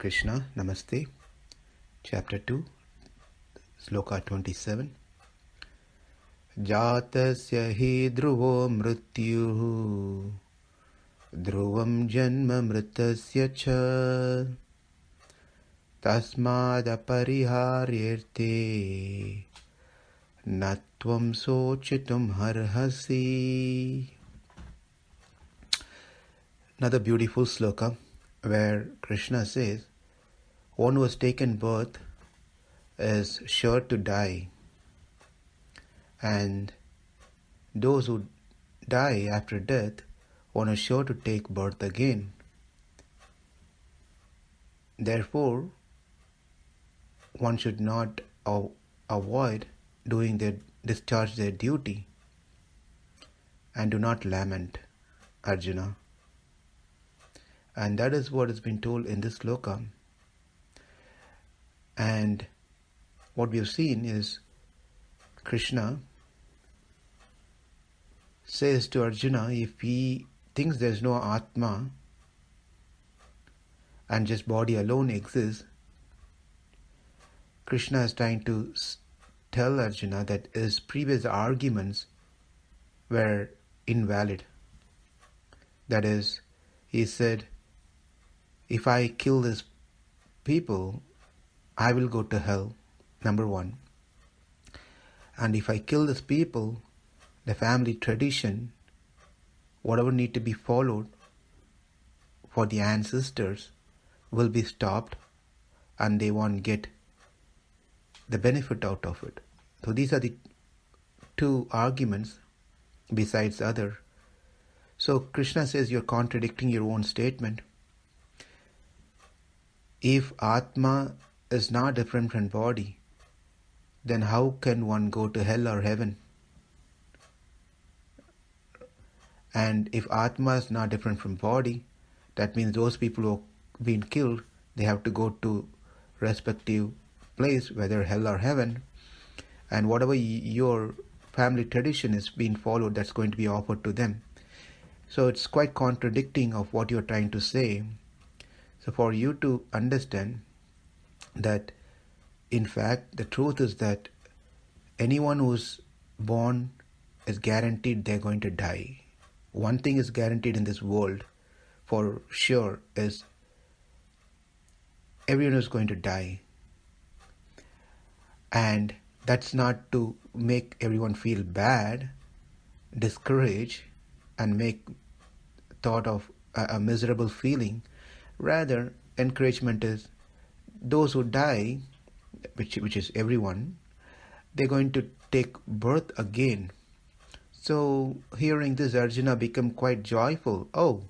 Krishna, Namaste. Chapter 2, Sloka 27. Jātasya hi dhruvo mṛtyuḥ, dhruvam janma mṛtasya cha, tasmād aparihārye rthe, tvam śocitum arhasi. Another beautiful sloka where Krishna says, one who has taken birth is sure to die, and those who die after death, one is sure to take birth again. Therefore, one should not avoid doing discharge their duty, and do not lament, Arjuna. And that is what has been told in this sloka. And what we have seen is Krishna says to Arjuna, if he thinks there is no Atma and just body alone exists, Krishna is trying to tell Arjuna that his previous arguments were invalid. That is, he said, if I kill these people, I will go to hell, number one. And if I kill these people, the family tradition, whatever need to be followed for the ancestors, will be stopped, and they won't get the benefit out of it. So these are the two arguments besides other. So Krishna says you're contradicting your own statement. If Atma is not different from body, then how can one go to hell or heaven? And if Atma is not different from body, that means those people who have been killed, they have to go to respective place, whether hell or heaven, and whatever your family tradition is being followed, that's going to be offered to them. So it's quite contradicting of what you're trying to say. So for you to understand that, in fact, the truth is that anyone who's born is guaranteed they're going to die. One thing is guaranteed in this world for sure is everyone is going to die. And that's not to make everyone feel bad, discourage, and make thought of a miserable feeling. Rather, encouragement is those who die, which is everyone, they're going to take birth again. So hearing this, Arjuna became quite joyful. Oh,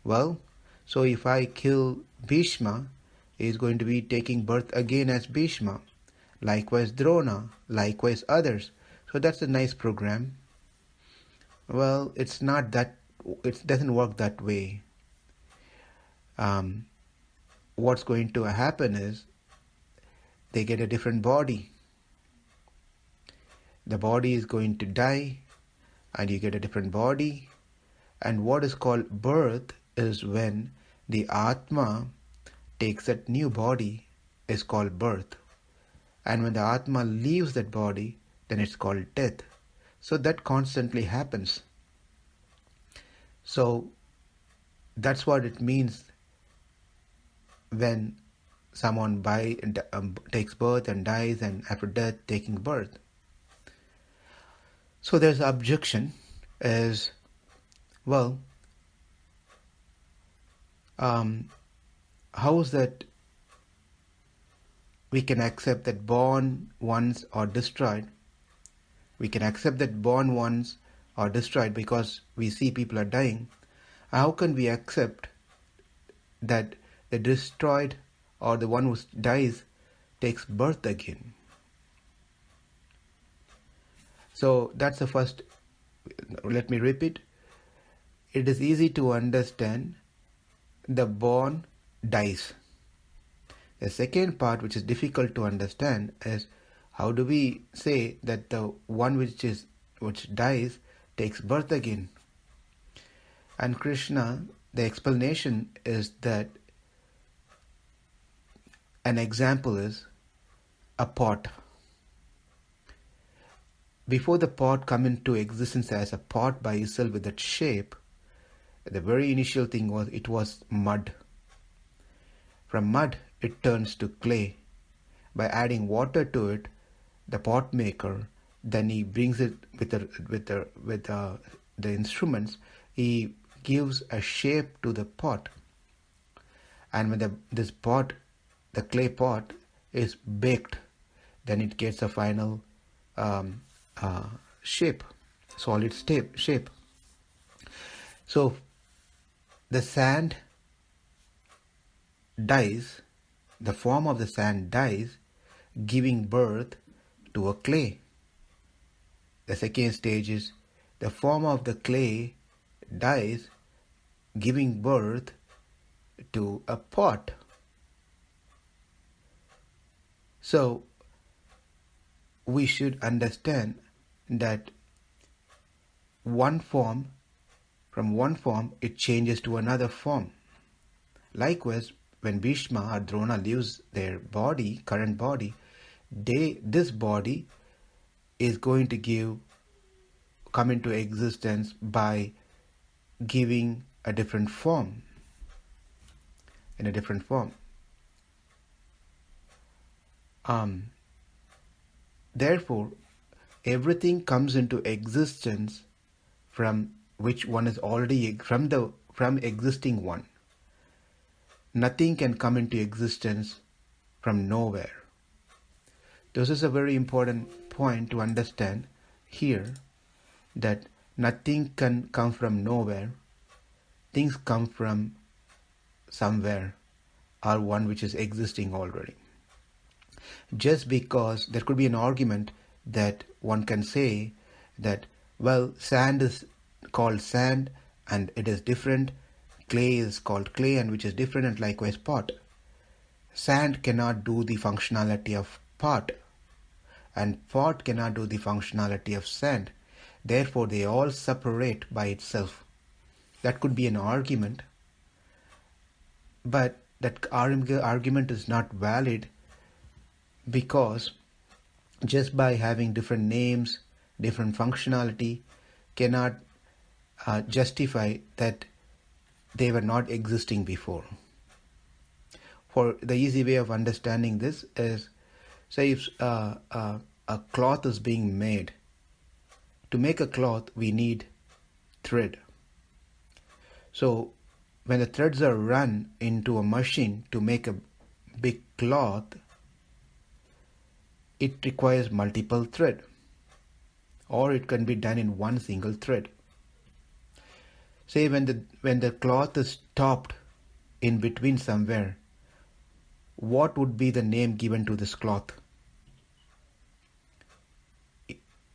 well, so if I kill Bhishma, he is going to be taking birth again as Bhishma. Likewise Drona, likewise others. So that's a nice program. Well, it's not that, it doesn't work that way. What's going to happen is they get a different body. The body is going to die and you get a different body. And what is called birth is when the Atma takes that new body, is called birth. And when the Atma leaves that body, then it's called death. So that constantly happens. So that's what it means when someone takes birth and dies, and after death taking birth. So there's objection is, well, how is that we can accept that born ones are destroyed? We can accept that born ones are destroyed because we see people are dying. How can we accept that the destroyed or the one who dies takes birth again? So that's the first. Let me repeat. It is easy to understand the born dies. The second part, which is difficult to understand, is how do we say that the one which dies takes birth again? And Krishna, the explanation is that An example is a pot. Before the pot come into existence as a pot by itself with that shape, the very initial thing was it was mud. From mud it turns to clay. By adding water to it, the pot maker, then he brings it with the instruments, he gives a shape to the pot. And when this pot, the clay pot, is baked, then it gets a final shape, solid shape. So the sand dies, the form of the sand dies, giving birth to a clay. The second stage is the form of the clay dies, giving birth to a pot. So we should understand that from one form it changes to another form. Likewise, when Bhishma or Drona leaves their current body, this body is going to come into existence by giving a different form. In a different form. Therefore, everything comes into existence from which one is already from existing one. Nothing can come into existence from nowhere. This is a very important point to understand here, that nothing can come from nowhere. Things come from somewhere, or one which is existing already. Just because there could be an argument that one can say that, well, sand is called sand and it is different, clay is called clay and which is different, and likewise pot. Sand cannot do the functionality of pot, and pot cannot do the functionality of sand. Therefore, they all separate by itself. That could be an argument, but that argument is not valid, because just by having different names, different functionality, cannot justify that they were not existing before. For the easy way of understanding this is, say if a cloth is being made. To make a cloth, we need thread. So when the threads are run into a machine to make a big cloth, it requires multiple thread, or it can be done in one single thread. Say when the cloth is stopped in between somewhere, what would be the name given to this cloth?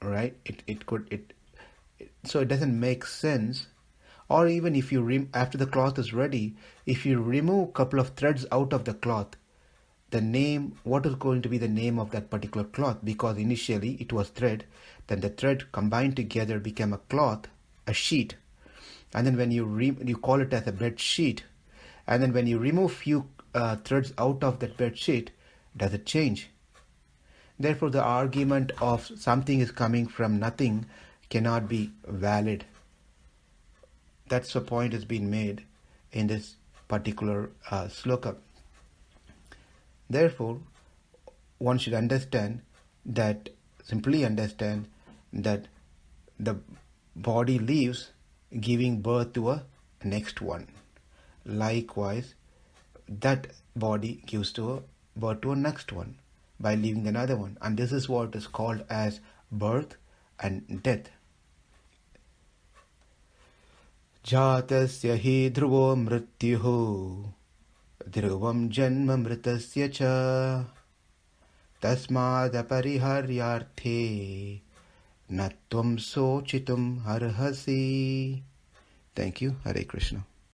Right? So it doesn't make sense. Or even if you after the cloth is ready, if you remove a couple of threads out of the cloth, what is going to be the name of that particular cloth? Because initially it was thread, then the thread combined together became a cloth, a sheet, and then when you call it as a bed sheet, and then when you remove few threads out of that bed sheet, does it change? Therefore, the argument of something is coming from nothing cannot be valid. That's the point has been made in this particular sloka. Therefore, one should simply understand that the body leaves, giving birth to a next one. Likewise, that body gives birth to a next one by leaving another one. And this is what is called as birth and death. jātasya hi dhruvo mṛtyuḥ dhruvam janma mṛtasya ca tasmād aparihārye rthe tvam śocitum arhasi. Thank you. Hare Krishna.